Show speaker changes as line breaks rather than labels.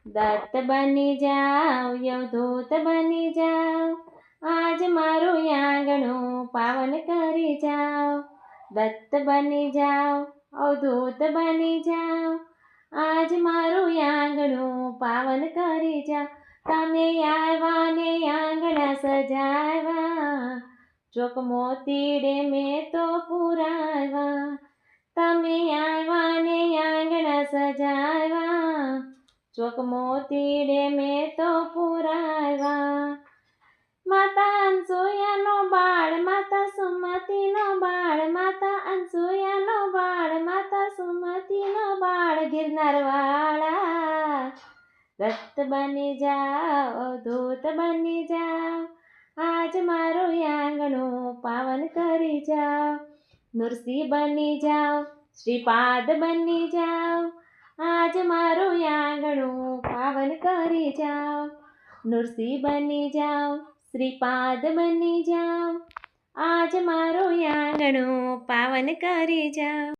દત્ત બની જાઓ અવધૂત બની જાઓ, આજ મારું આંગણું પાવન કરી જાઓ. દત્ત બની જાઓ અવધૂત બની જાઓ, આજ મારું આંગણું પાવન કરી જાઓ. તમે આવ્યા ને આંગણા સજાવ્યા, ચોક મોતીડે મેં તો પુરાવ્યા. તમે આવ્યા ને આંગણા સજાવ્યા, ચોક મોતીડે મેં તો પુરાવ્યા. માતા અનસૂયાનો બાળ, માતા સુમતીનો બાળ, માતા અનસૂયાનો બાળ, માતા સુમતીનો બાળ, ગિરનારવાળા. દત્ત બની જાઓ અવધૂત બની જાઓ, આજ મારું આંગણું પાવન કરી જાઓ. નૃસિંહ બની જાઓ શ્રીપાદ બની જાઓ, આજ મારું આંગણું પાવન કરી જાઓ. નૃસિંહ બની જાઓ શ્રીપાદ બની જાઓ, આજ મારું આંગણું પાવન કરી જાઓ.